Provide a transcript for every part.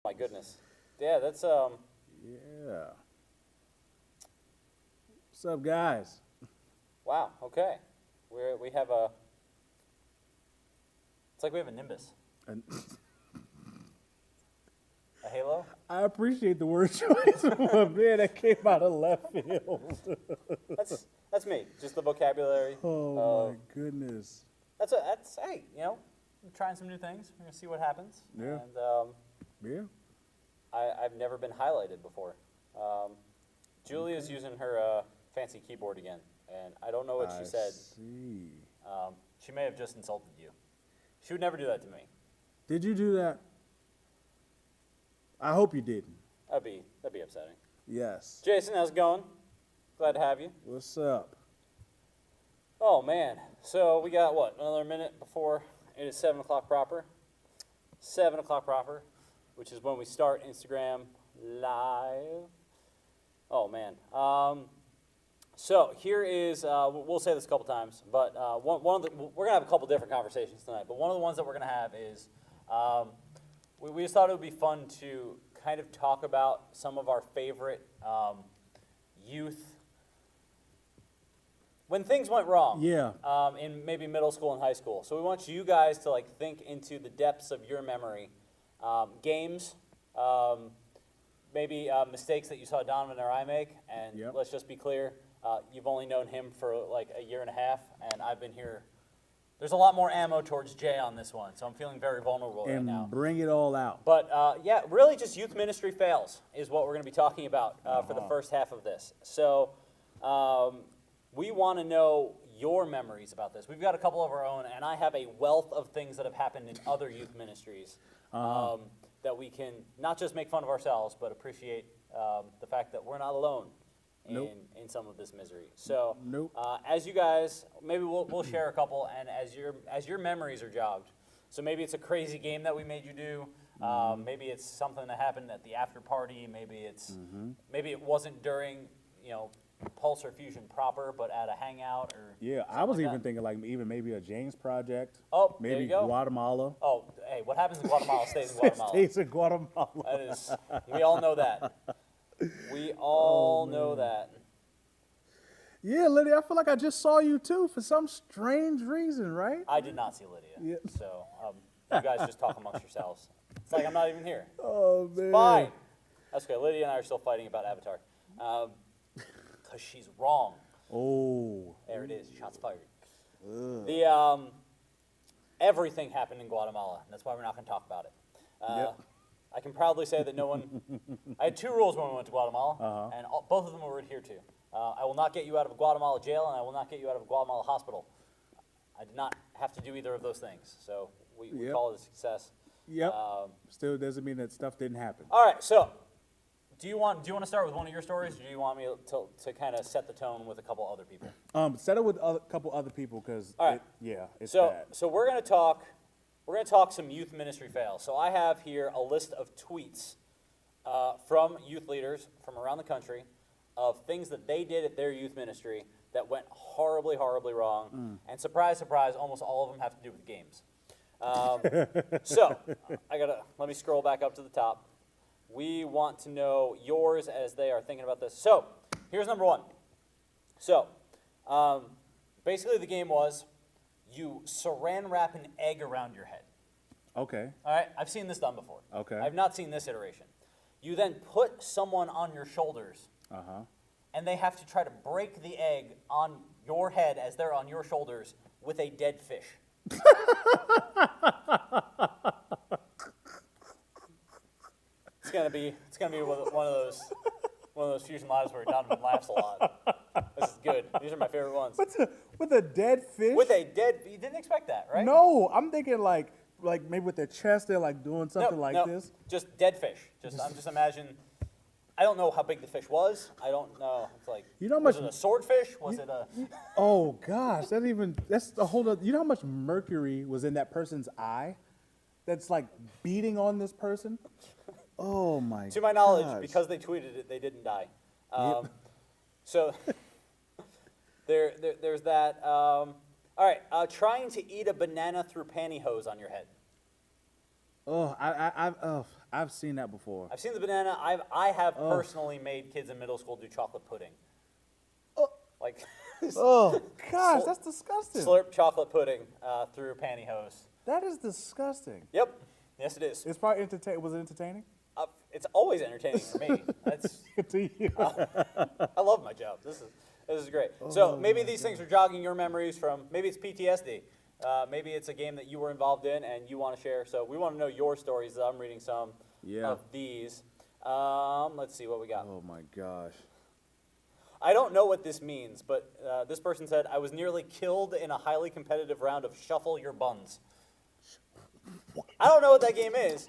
My goodness. Yeah, that's Yeah. What's up, guys? wow. Okay, we have a. It's like we have a nimbus, And a halo. I appreciate the word choice, but man, that came out of left field. That's me. Just the vocabulary. Oh my goodness. That's hey, I'm trying some new things. We're gonna see what happens. Yeah. And Yeah. I've never been highlighted before. Julia's using her fancy keyboard again, and I don't know what she said. See. She may have just insulted you. She would never do that to me. Did you do that? I hope you didn't. That'd be upsetting. Yes. Jason, how's it going? Glad to have you. What's up? Oh man, so we got what, another minute before it is 7 o'clock proper. 7 o'clock proper, which is when we start Instagram live. Oh man. So here is, we'll say this a couple times, but we're gonna have a couple different conversations tonight. But one of the ones that we're gonna have is, we just thought it would be fun to kind of talk about some of our favorite youth. When things went wrong, Yeah. in maybe middle school and high school. So we want you guys to like think into the depths of your memory, games, maybe mistakes that you saw Donovan or I make. And Yep. let's just be clear, you've only known him for like a year and a half, and I've been here. There's a lot more ammo towards Jay on this one, so I'm feeling very vulnerable right And now. bring it all out. But yeah, really just youth ministry fails is what we're going to be talking about for the first half of this. So we want to know your memories about this. We've got a couple of our own, and I have a wealth of things that have happened in other youth ministries that we can not just make fun of ourselves, but appreciate the fact that we're not alone in some of this misery. So Nope. as you guys, maybe we'll share a couple, and as your memories are jogged. So maybe it's a crazy game that we made you do. Maybe it's something that happened at the after party. Maybe maybe it wasn't during Pulse or Fusion proper, but at a hangout or Yeah, I was even thinking like even maybe a James project. Oh, maybe there you go. Guatemala. Oh, hey, what happens in Guatemala stays in Guatemala. Stays in Guatemala. That is, we all know that. We all know that. Yeah, Lydia, I feel like I just saw you too for some strange reason, right? I did not see Lydia. Yeah. So you guys just talk amongst yourselves. It's like I'm not even here. Oh man. Fine. That's okay. Lydia and I are still fighting about Avatar. Because she's wrong. Oh. There it is. Shots fired. The everything happened in Guatemala. And that's why we're not going to talk about it. Yep. I can proudly say that no one. I had two rules when we went to Guatemala, and both of them were adhered to. I will not get you out of a Guatemala jail, and I will not get you out of a Guatemala hospital. I did not have to do either of those things, so we Yep. call it a success. Yep. Still doesn't mean that stuff didn't happen. All right, so do you want to start with one of your stories, or do you want me to kind of set the tone with a couple other people? Set it with a couple other people because All right. it's So bad. so we're gonna talk some youth ministry fails. So I have here a list of tweets from youth leaders from around the country of things that they did at their youth ministry that went horribly, horribly wrong. And surprise, surprise, almost all of them have to do with games. So let me scroll back up to the top. We want to know yours as they are thinking about this. So here's number one. So basically the game was you saran wrap an egg around your head. Okay. All right, I've seen this done before. Okay. I've not seen this iteration. You then put someone on your shoulders, and they have to try to break the egg on your head as they're on your shoulders with a dead fish. It's gonna be one of those Fusion Lives where Donovan laughs a lot. This is good. These are my favorite ones. With a dead fish? You didn't expect that, right? No, I'm thinking like maybe with their chest they're like doing something no, this. Just dead fish. I'm just imagine. I don't know how big the fish was. I don't know. It's like, You know how was much- it a swordfish? Was it a? Oh gosh, that's the whole other, you know how much mercury was in that person's eye? That's like beating on this person? Oh my To my knowledge, gosh. because they tweeted it, they didn't die. So there's that. All right, trying to eat a banana through pantyhose on your head. I've seen that before. I've seen the banana. I have personally made kids in middle school do chocolate pudding. Like, Oh gosh, that's disgusting. slurp chocolate pudding through pantyhose. That is disgusting. Yep. Yes, it is. It's probably entertaining. Was it entertaining? It's always entertaining for me. That's, To you. I love my job. This is great. So maybe these things are jogging your memories from, maybe it's PTSD. Maybe it's a game that you were involved in and you want to share. So we want to know your stories. I'm reading some of these. Let's see what we got. Oh my gosh. I don't know what this means, but this person said, I was nearly killed in a highly competitive round of Shuffle Your Buns. I don't know what that game is.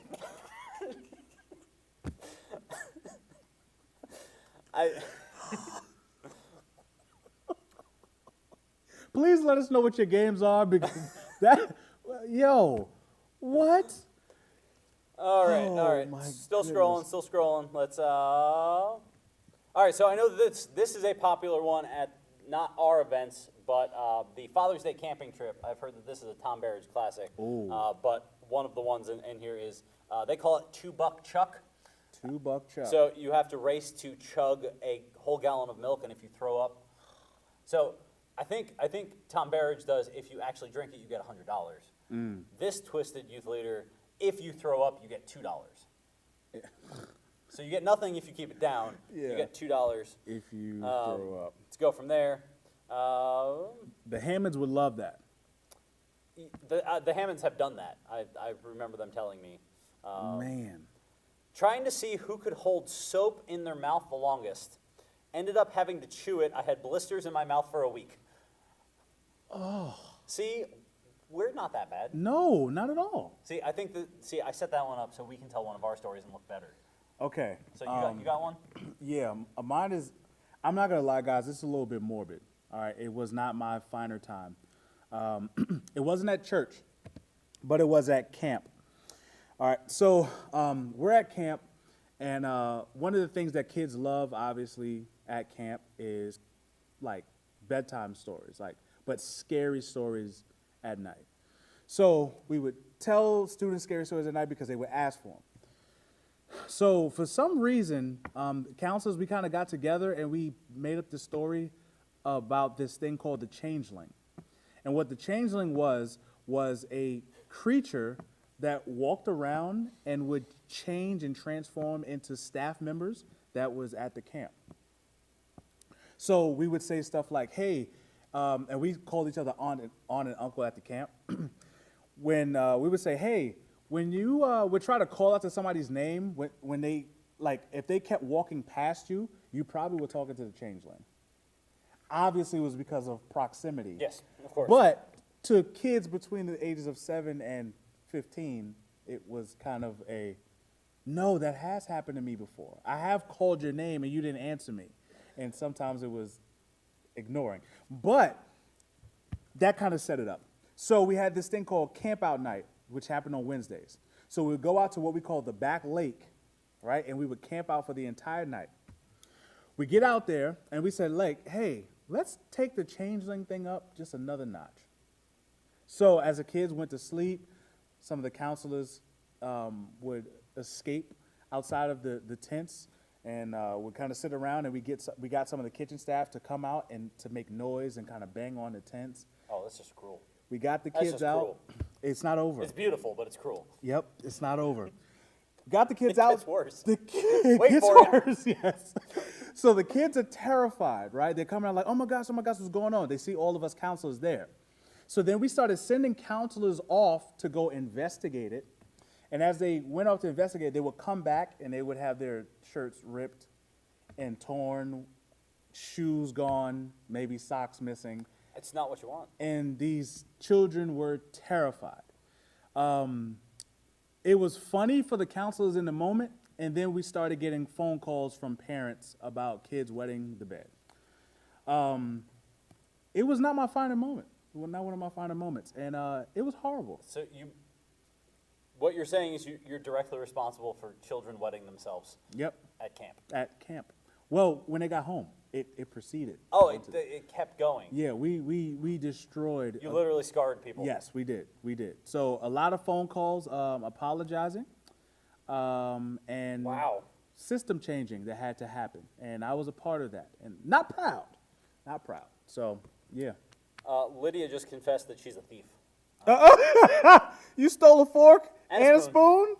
Please let us know what your games are because that, yo, what? All right. my Still goodness. scrolling. Let's, all right, so I know that this is a popular one at not our events, but the Father's Day camping trip. I've heard that this is a Tom Berridge classic. But one of the ones in here is, they call it $2 chuck. $2 chuck. So you have to race to chug a whole gallon of milk, and if you throw up. So I think Tom Berridge does, if you actually drink it, you get $100. This twisted youth leader, if you throw up, you get $2. Yeah. So you get nothing if you keep it down. Yeah. You get $2. If you throw up. Let's go from there. The Hammonds would love that. The Hammonds have done that. I remember them telling me. Man. Trying to see who could hold soap in their mouth the longest. Ended up having to chew it. I had blisters in my mouth for a week. Oh. See, we're not that bad. No, not at all. See, I set that one up so we can tell one of our stories and look better. Okay. So you got one? Yeah, mine is, I'm not going to lie, guys, this is a little bit morbid. All right, it was not my finer time. It wasn't at church, but it was at camp. All right, so we're at camp, and one of the things that kids love, obviously, at camp is like bedtime stories, but scary stories at night. So we would tell students scary stories at night because they would ask for them. So for some reason, counselors, we kind of got together and we made up the story about this thing called the changeling. And what the changeling was a creature that walked around and would change and transform into staff members that was at the camp. So we would say stuff like, hey, and we called each other aunt and uncle at the camp. When we would say, hey, when you would try to call out to somebody's name, when they, like, if they kept walking past you, you probably were talking to the changeling. Obviously, it was because of proximity. Yes, of course. But to kids between the ages of 7 and 15, it was kind of a, no, that has happened to me before. I have called your name and you didn't answer me. And sometimes it was ignoring. But that kind of set it up. So we had this thing called Camp Out Night, which happened on Wednesdays. So we would go out to what we call the back lake, right? And we would camp out for the entire night. We get out there and we said, like, hey, let's take the changeling thing up just another notch. So as the kids went to sleep, some of the counselors would escape outside of the tents and would kind of sit around, and we got some of the kitchen staff to come out and to make noise and kind of bang on the tents. Oh, that's just cruel. We got the That's kids just out. cruel. It's not over. It's beautiful, but it's cruel. Yep, it's not over. Got the kids It out. gets worse. It Wait gets for it. worse, yes. So the kids are terrified, right? They're coming out like, oh my gosh, what's going on? They see all of us counselors there. So then we started sending counselors off to go investigate it. And as they went off to investigate, they would come back and they would have their shirts ripped and torn, shoes gone, maybe socks missing. It's not what you want. And these children were terrified. It was funny for the counselors in the moment, and then we started getting phone calls from parents about kids wetting the bed. It was not my finer moment. It was not one of my finer moments, and it was horrible. So what you're saying is you're directly responsible for children wetting themselves. Yep. At camp. At camp. Well, when they got home, it proceeded. Oh, it kept going. Yeah, we destroyed. You literally scarred people. Yes, we did. So a lot of phone calls apologizing, and Wow. system changing that had to happen, and I was a part of that, and not proud. So yeah. Lydia just confessed that she's a thief. You stole a fork And and a a spoon?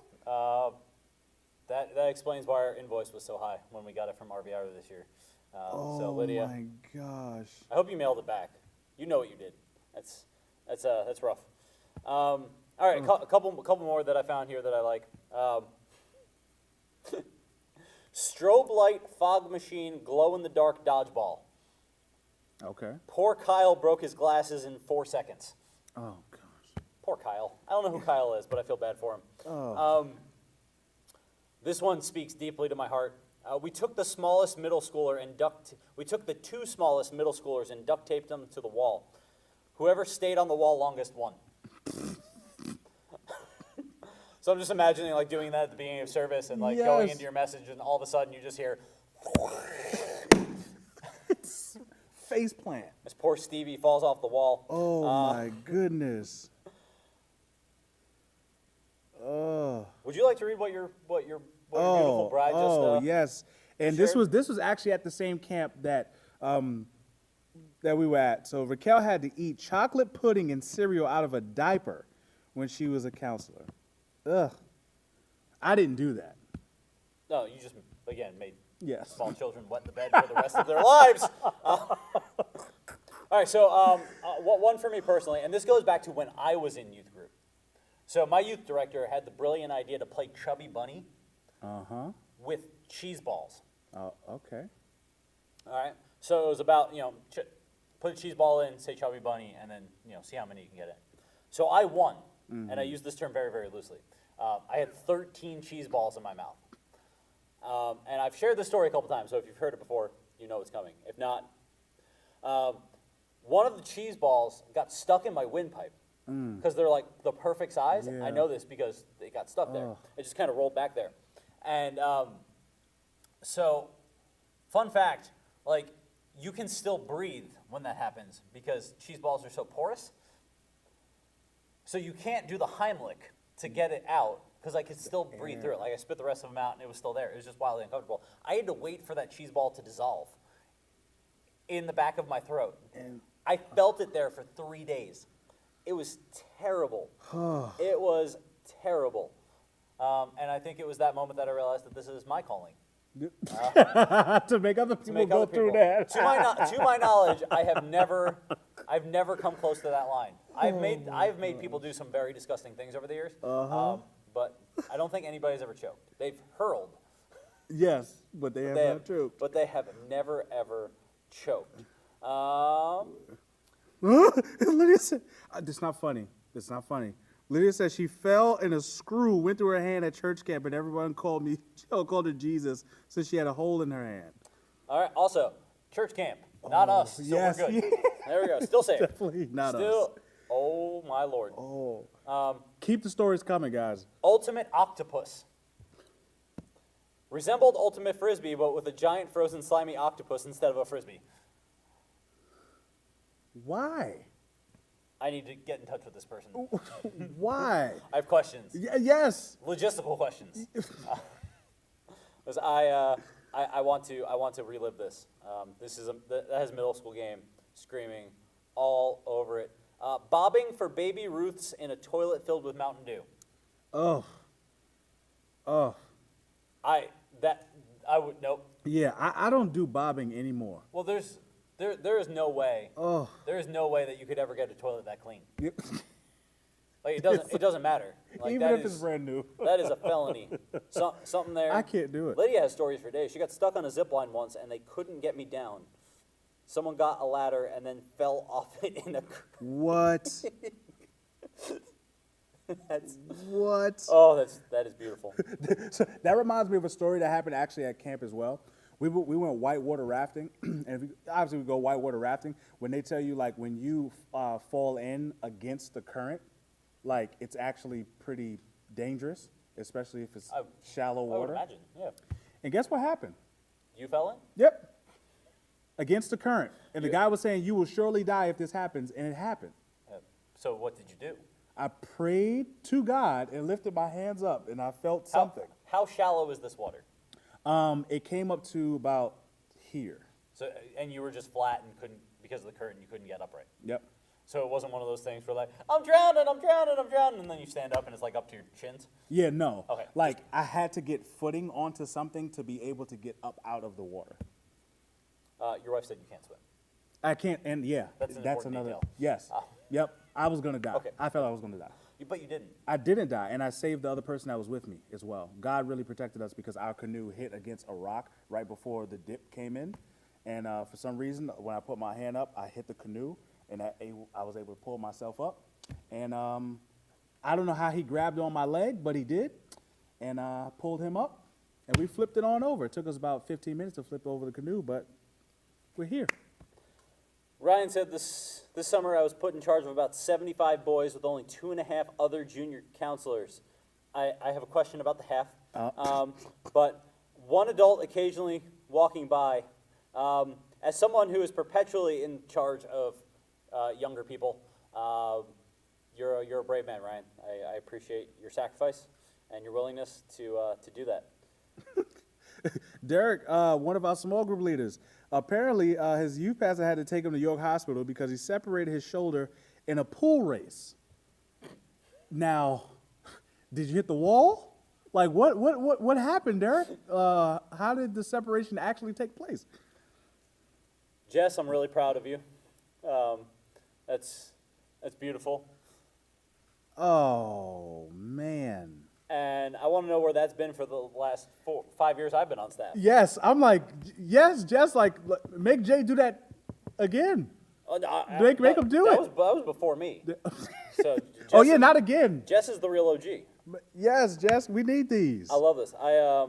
That explains why our invoice was so high when we got it from RV Outer this year. So Oh Lydia, my gosh. I hope you mailed it back. You know what you did. That's rough. All right, a couple more that I found here that I like. Strobe light fog machine glow in the dark dodgeball. Okay. Poor Kyle broke his glasses in 4 seconds. Oh gosh. Poor Kyle. I don't know who Kyle is, but I feel bad for him. Oh. This one speaks deeply to my heart. We took the smallest middle schooler and we took the 2 smallest middle schoolers and duct taped them to the wall. Whoever stayed on the wall longest won. So I'm just imagining like doing that at the beginning of service and like going Yes. into your message, and all of a sudden you just hear Face plant. as poor Stevie falls off the wall. Oh my goodness. Oh. Would you like to read what your beautiful bride just? Yes. And this shared? was actually at the same camp that that we were at. So Raquel had to eat chocolate pudding and cereal out of a diaper when she was a counselor. Ugh. I didn't do that. No, you just again made Yes. small children wet the bed for the rest of their lives. All right, so one for me personally, and this goes back to when I was in youth group. So my youth director had the brilliant idea to play Chubby Bunny with cheese balls. Oh, okay. All right, so it was about, put a cheese ball in, say Chubby Bunny, and then, see how many you can get in. So I won, and I use this term very, very loosely. I had 13 cheese balls in my mouth. And I've shared this story a couple times, so if you've heard it before, you know it's coming. If not, one of the cheese balls got stuck in my windpipe because they're like the perfect size. Yeah. I know this because they got stuck there. It just kind of rolled back there. And so, fun fact, like, you can still breathe when that happens because cheese balls are so porous. So you can't do the Heimlich to get it out because I could still breathe through it. Like, I spit the rest of them out and it was still there. It was just wildly uncomfortable. I had to wait for that cheese ball to dissolve in the back of my throat. And I felt it there for 3 days. It was terrible. It was terrible. And I think it was that moment that I realized that this is my calling. to make other people Make go other through people. that. To my knowledge, I've never come close to that line. I've made people do some very disgusting things over the years. But I don't think anybody's ever choked. They've hurled. Yes, but they have not true. But they have never ever choked. Lydia said, "That's not funny. That's not funny." Lydia said she fell and a screw went through her hand at church camp, and everyone called her Jesus since she had a hole in her hand. All right. Also, church camp, not us. So yes. we're good. There we go. Still safe. Definitely not Still. us. Oh my Lord. Keep the stories coming, guys. Ultimate octopus. Resembled ultimate frisbee, but with a giant frozen slimy octopus instead of a frisbee. Why? I need to get in touch with this person. Why? I have questions. Yes. Logistical questions. 'Cause I want to relive this. That has middle school game screaming all over it. Bobbing for baby Ruths in a toilet filled with Mountain Dew. Oh. Nope. Yeah, I don't do bobbing anymore. Well, there is no way. Oh. There is no way that you could ever get a toilet that clean. Yep. Like it doesn't matter. Like, Even that if it's is- brand new. That is a felony. Something there. I can't do it. Lydia has stories for days. She got stuck on a zip line once, and they couldn't get me down. Someone got a ladder and then fell off it in a. What? What? Oh, that is beautiful. So that reminds me of a story that happened actually at camp as well. We went whitewater rafting, and obviously we go whitewater rafting. When they tell you, like, when you fall in against the current, like, it's actually pretty dangerous, especially if it's shallow I would water. imagine. Yeah. And guess what happened? You fell in? Yep. Against the current. And the guy was saying, you will surely die if this happens, and it happened. So what did you do? I prayed to God and lifted my hands up, and I felt something. How shallow is this water? It came up to about here. So, and you were just flat and couldn't, because of the current, you couldn't get upright. Yep. So it wasn't one of those things where like, I'm drowning, I'm drowning, I'm drowning, and then you stand up and it's like up to your chins? Yeah, no. Okay. Like, I had to get footing onto something to be able to get up out of the water. Your wife said you can't swim. I can't, and yeah, That's an important another. detail. Yes. Oh. Yep. I was gonna die. Okay. I felt I was gonna die. But you didn't. I didn't die, and I saved the other person that was with me as well. God really protected us because our canoe hit against a rock right before the dip came in, and for some reason, when I put my hand up, I hit the canoe, and I was able to pull myself up, and I don't know how he grabbed on my leg, but he did, and I pulled him up, and we flipped it on over. It took us about 15 minutes to flip over the canoe, but we're here. Ryan said this summer I was put in charge of about 75 boys with only 2.5 other junior counselors. I have a question about the half. But one adult occasionally walking by. As someone who is perpetually in charge of younger people, you're a brave man, Ryan. I appreciate your sacrifice and your willingness to do that. Derek, one of our small group leaders, apparently his youth pastor had to take him to York Hospital because he separated his shoulder in a pool race. Now, did you hit the wall? Like, what happened, Derek? How did the separation actually take place? Jess, I'm really proud of you. That's beautiful. Oh, man. And I want to know where that's been for the last 5 years I've been on staff. Yes, I'm like, yes, Jess, like, make Jay do that again. Make him do it. That was before me. So Jess Oh, yeah, not again. Jess is the real OG. Yes, Jess, we need these. I love this. I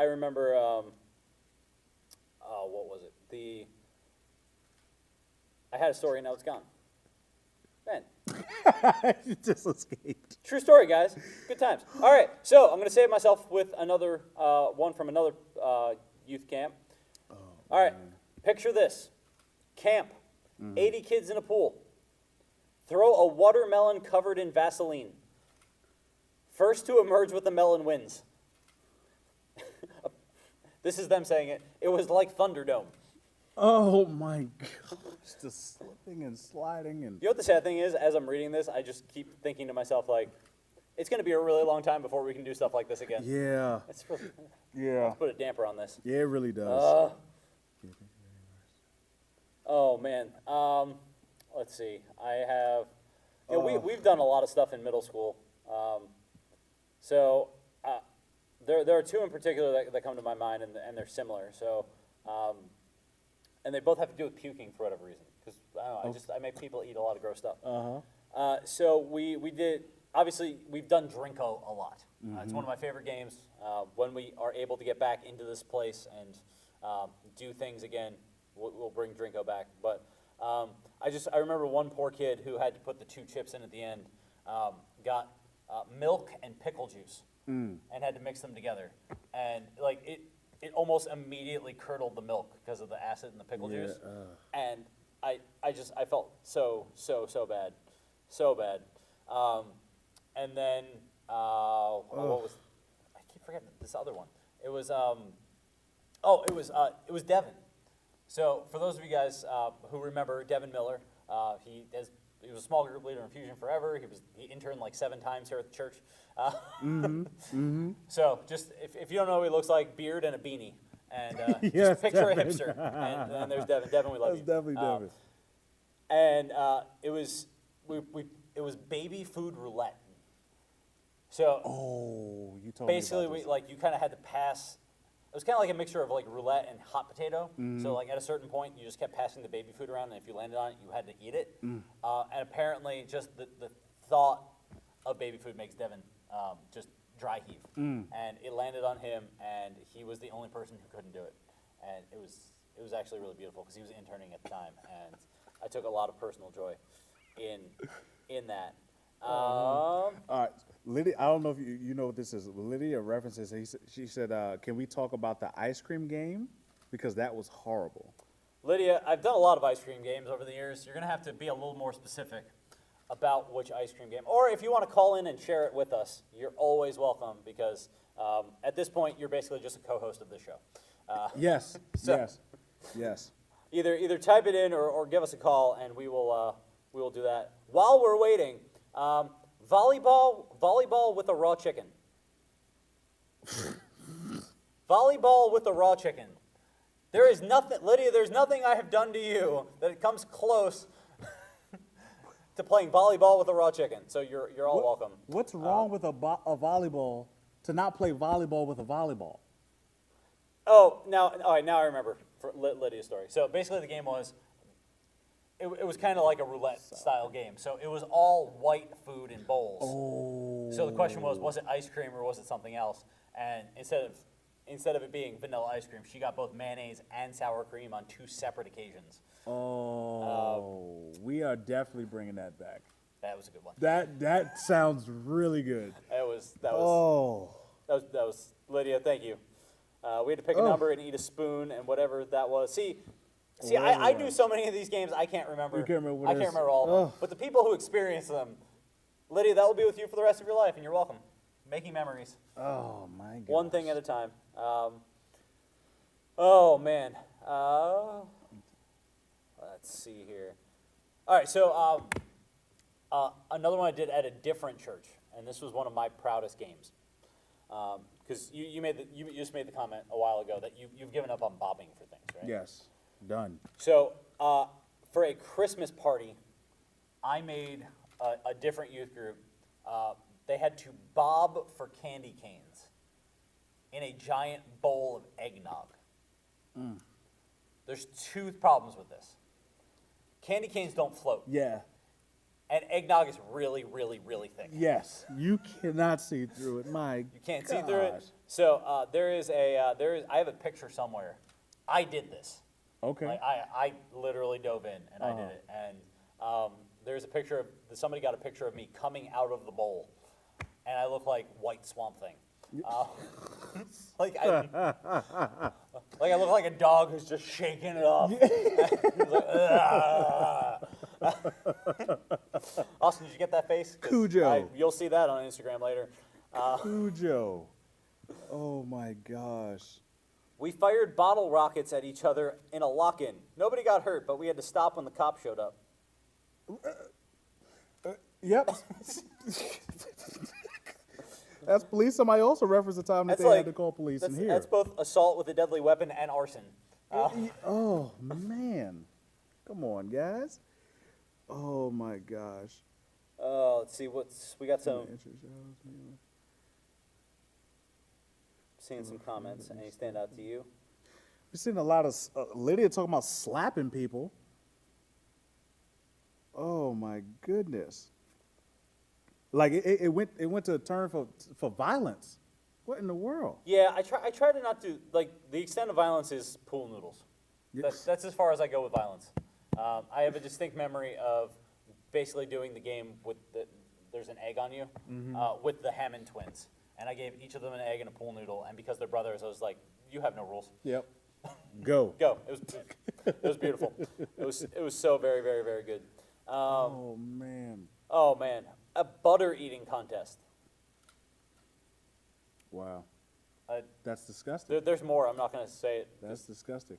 remember, what was it? I had a story and now it's gone. Man. It just escaped. True story, guys. Good times. All right, so I'm going to save myself with another one from another youth camp. All right, picture this. Camp, 80 kids in a pool. Throw a watermelon covered in Vaseline. First to emerge with the melon wins. This is them saying it. It was like Thunderdome. Oh, my God. Just slipping and sliding. And You know what the sad thing is? As I'm reading this, I just keep thinking to myself, like, it's going to be a really long time before we can do stuff like this again. yeah. Let's put a damper on this. Yeah, it really does. Oh, man. Let's see. I have... You know, we've done a lot of stuff in middle school. There are two in particular that come to my mind, and they're similar. So... and they both have to do with puking for whatever reason. Because, I don't know, I make people eat a lot of gross stuff. So we did, obviously, we've done Drinko a lot. It's one of my favorite games. When we are able to get back into this place and do things again, we'll bring Drinko back. But I remember one poor kid who had to put the 2 chips in at the end, got milk and pickle juice and had to mix them together. And, like, it almost immediately curdled the milk because of the acid in the pickle juice. And I felt so bad. So bad. And then, what was, I keep forgetting this other one. It was, it was Devin. So for those of you guys who remember Devin Miller, he was a small group leader in Fusion Forever. He interned like 7 times here at the church. So just if you don't know what he looks like, beard and a beanie, and Yes, just picture Devin. a hipster. And there's Devin. Devin, we love That's you. definitely Devin. And it was baby food roulette. So Oh, you told me basically, about this. you kind of had to pass. It was kind of like a mixture of like roulette and hot potato. So like at a certain point, you just kept passing the baby food around, and if you landed on it, you had to eat it. And apparently, just the thought of baby food makes Devin just dry heave. And it landed on him, and he was the only person who couldn't do it. And it was actually really beautiful because he was interning at the time, and I took a lot of personal joy in that. All right, Lydia. I don't know if you know what this is. Lydia references. She said, "Can we talk about the ice cream game because that was horrible." Lydia, I've done a lot of ice cream games over the years. You're going to have to be a little more specific about which ice cream game. Or if you want to call in and share it with us, you're always welcome because at this point, you're basically just a co-host of the show. Yes. So- yes. Yes. Either type it in or give us a call, and we will do that. While we're waiting, volleyball with a raw chicken. Volleyball with a raw chicken. There is nothing, Lydia, there's nothing I have done to you that comes close to playing volleyball with a raw chicken. So you're all welcome. What's wrong with a volleyball to not play volleyball with a volleyball? Oh, all right, now I remember for Lydia's story. So basically the game was, it was kind of like a roulette style game. So it was all white food in bowls. Oh. So the question was it ice cream or was it something else? And instead of it being vanilla ice cream, she got both mayonnaise and sour cream on 2 separate occasions. Oh, we are definitely bringing that back. That was a good one. That sounds really good. That Oh. was Lydia. Thank you. We had to pick a number and eat a spoon and whatever that was. See, I do so many of these games I can't remember. You can't remember what I it can't is. remember all of them. Ugh. But the people who experience them, Lydia, that will be with you for the rest of your life, and you're welcome. Making memories, Oh my god. one thing at a time. Oh man. Let's see here. All right, so another one I did at a different church, and this was one of my proudest games. Because you just made the comment a while ago that you've given up on bobbing for things, right? Yes. Done. So for a Christmas party, I made a different youth group. They had to bob for candy canes in a giant bowl of eggnog. There's 2 problems with this. Candy canes don't float, Yeah. and eggnog is really, really, really thick. Yes. You cannot see through it. My You can't see through it. gosh. So I have a picture somewhere. I did this. Okay. Like I literally dove in and I did it. And there's a picture of somebody got a picture of me coming out of the bowl, and I look like White Swamp Thing. Like I look like a dog who's just shaking it off. He's like, Austin, did you get that face? 'Cause Cujo. you'll see that on Instagram later. Cujo. Oh my gosh. We fired bottle rockets at each other in a lock-in. Nobody got hurt, but we had to stop when the cop showed up. Yep. That's police. Somebody also referenced the time that That's they like had to call police in here. That's both assault with a deadly weapon and arson. Oh man. Come on, guys. Oh my gosh. Let's see we got seeing some comments. Any stand out to you? We're seeing a lot of Lydia talking about slapping people. Oh my goodness. Like it went to a turn for violence. What in the world? Yeah, I try to not do, like, the extent of violence is pool noodles. Yes. That's as far as I go with violence. I have a distinct memory of basically doing the game with there's an egg on you, with the Hammond twins. And I gave each of them an egg and a pool noodle, and because they're brothers, I was like, you have no rules. Yep. Go. Go. It was beautiful. It was so very, very, very good. Oh man. Oh man, a butter eating contest. Wow. Uh, That's disgusting. There's more. I'm not going to say it. That's disgusting.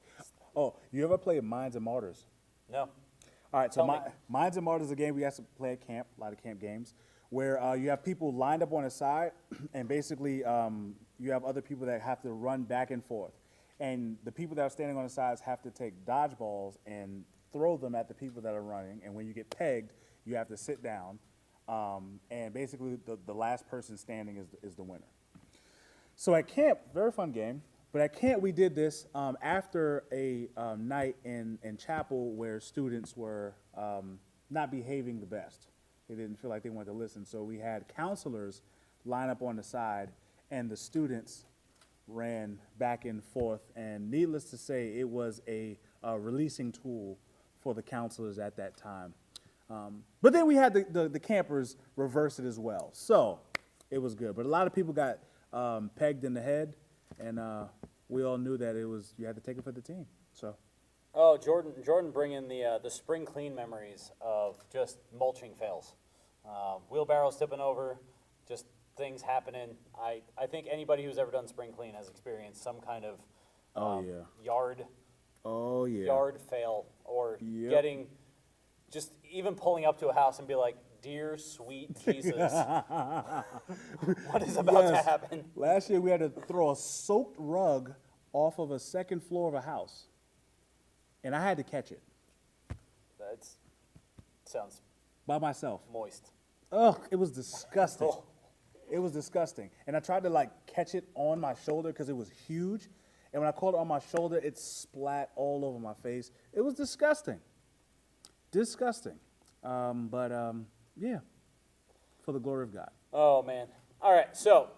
Oh, you ever played Minds and Martyrs? No. All right, so Tell me. Minds and Martyrs is a game we have to play at camp, a lot of camp games, where you have people lined up on a side, and basically you have other people that have to run back and forth. And the people that are standing on the sides have to take dodgeballs and throw them at the people that are running. And when you get pegged, you have to sit down. And basically, the last person standing is the winner. So at camp, very fun game. But at camp, we did this after a night in chapel where students were not behaving the best. They didn't feel like they wanted to listen. So we had counselors line up on the side, and the students ran back and forth. And needless to say, it was a releasing tool for the counselors at that time. But then we had the campers reverse it as well. So it was good. But a lot of people got pegged in the head, and we all knew that you had to take it for the team. So. Oh, Jordan bringing the spring clean memories of just mulching fails. Wheelbarrows tipping over, just things happening. I think anybody who's ever done spring clean has experienced some kind of yard fail, or getting, just even pulling up to a house and be like, dear sweet Jesus, what is about to happen? Last year we had to throw a soaked rug off of a second floor of a house, and I had to catch it. That sounds by myself. Moist. Ugh, it was disgusting. Oh. It was disgusting. And I tried to like catch it on my shoulder because it was huge. And when I caught it on my shoulder, it splat all over my face. It was disgusting. Disgusting. Yeah, for the glory of God. Oh, man. All right, so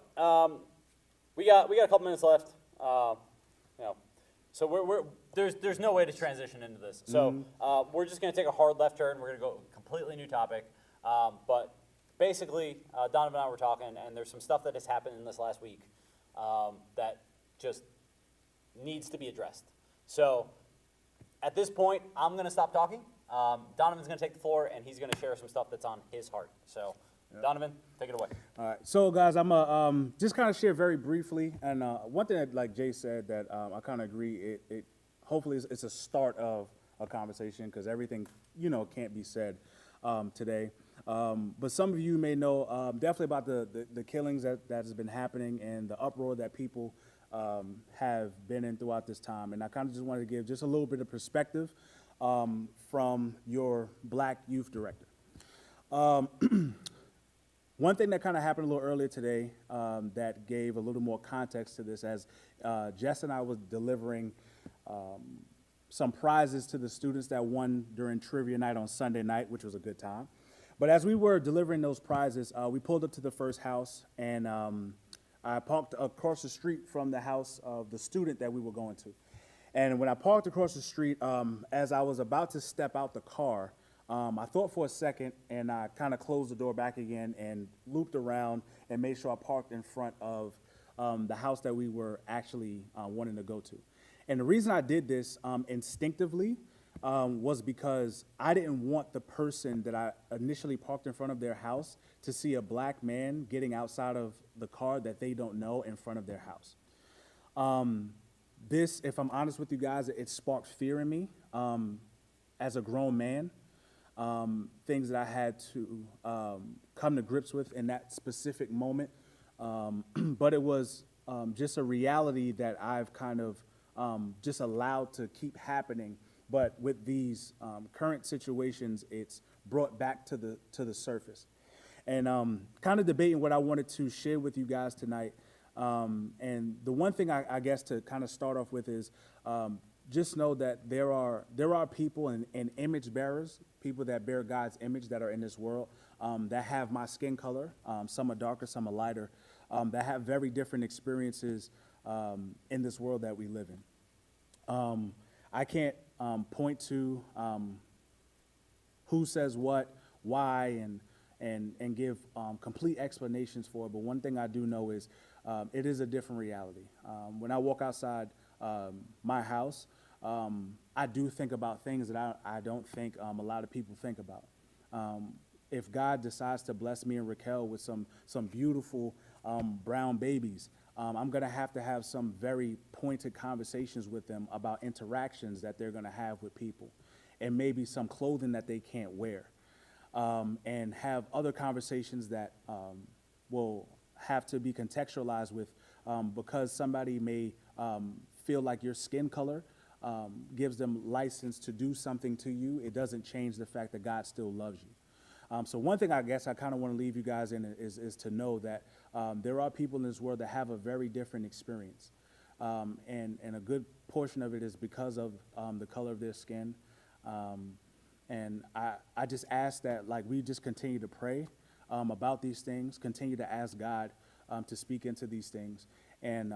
we got a couple minutes left. So there's no way to transition into this. So we're just going to take a hard left turn. We're going to go a completely new topic. But basically, Donovan and I were talking, and there's some stuff that has happened in this last week that just needs to be addressed. So at this point, I'm going to stop talking. Donovan's going to take the floor, and he's going to share some stuff that's on his heart. So, Donovan, take it away. All right. So, guys, I'm going to just kind of share very briefly. And one thing that, like Jay said, that I kind of agree, it hopefully it's a start of a conversation, because everything, can't be said today. But some of you may know definitely about the killings that has been happening and the uproar that people have been in throughout this time. And I kind of just wanted to give just a little bit of perspective from your black youth director. One thing that kind of happened a little earlier today that gave a little more context to this, as Jess and I was delivering some prizes to the students that won during trivia night on Sunday night, which was a good time. But as we were delivering those prizes, we pulled up to the first house, and I parked across the street from the house of the student that we were going to. And when I parked across the street, as I was about to step out the car, I thought for a second, and I kind of closed the door back again and looped around and made sure I parked in front of the house that we were actually wanting to go to. And the reason I did this instinctively was because I didn't want the person that I initially parked in front of their house to see a black man getting outside of the car that they don't know in front of their house. This, if I'm honest with you guys, it sparked fear in me as a grown man, things that I had to come to grips with in that specific moment. But it was just a reality that I've kind of just allowed to keep happening. But with these current situations, it's brought back to the surface. And kind of debating what I wanted to share with you guys tonight. And the one thing I guess to kind of start off with is just know that there are people and image bearers, people that bear God's image that are in this world, that have my skin color. Some are darker, some are lighter, that have very different experiences in this world that we live in. I can't point to who says what, why, and give complete explanations for it. But one thing I do know is it is a different reality. When I walk outside my house, I do think about things that I don't think a lot of people think about. If God decides to bless me and Raquel with some beautiful brown babies, I'm going to have some very pointed conversations with them about interactions that they're going to have with people, and maybe some clothing that they can't wear, and have other conversations that will have to be contextualized with, because somebody may feel like your skin color gives them license to do something to you. It doesn't change the fact that God still loves you. So one thing I guess I kind of want to leave you guys in is to know that there are people in this world that have a very different experience. And a good portion of it is because of the color of their skin. And I just ask that, like, we just continue to pray about these things, continue to ask God to speak into these things. And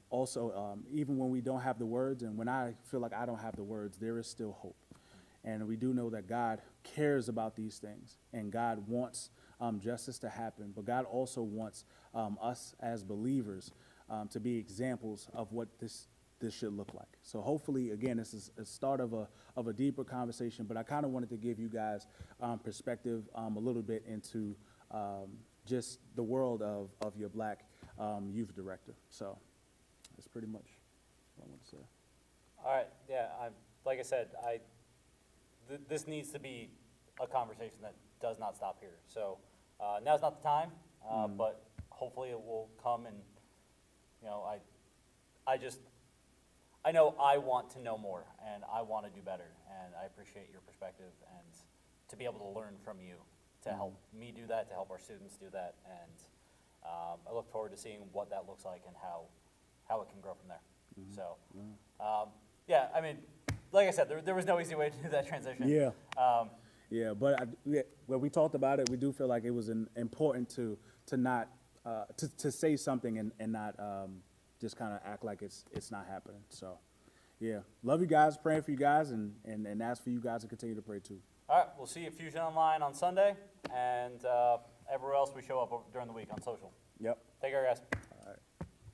also, even when we don't have the words, and when I feel like I don't have the words, there is still hope. And we do know that God cares about these things, and God wants justice to happen, but God also wants us as believers to be examples of what this should look like. So hopefully, again, this is a start of a deeper conversation, but I kind of wanted to give you guys perspective a little bit into just the world of your black youth director. So that's pretty much what I want to say. All right, yeah, like I said, this needs to be a conversation that does not stop here. So now's not the time, but hopefully it will come. And you know, I know I want to know more, and I want to do better, and I appreciate your perspective and to be able to learn from you to help me do that, to help our students do that, and I look forward to seeing what that looks like and how it can grow from there. So, yeah, I mean, like I said, there was no easy way to do that transition. Yeah. Yeah, but when we talked about it, we do feel like it was important to not to say something and not just kind of act like it's not happening. So, yeah, love you guys, praying for you guys, and ask for you guys to continue to pray too. All right, we'll see you at Fusion Online on Sunday, and everywhere else we show up during the week on social. Yep. Take care, guys.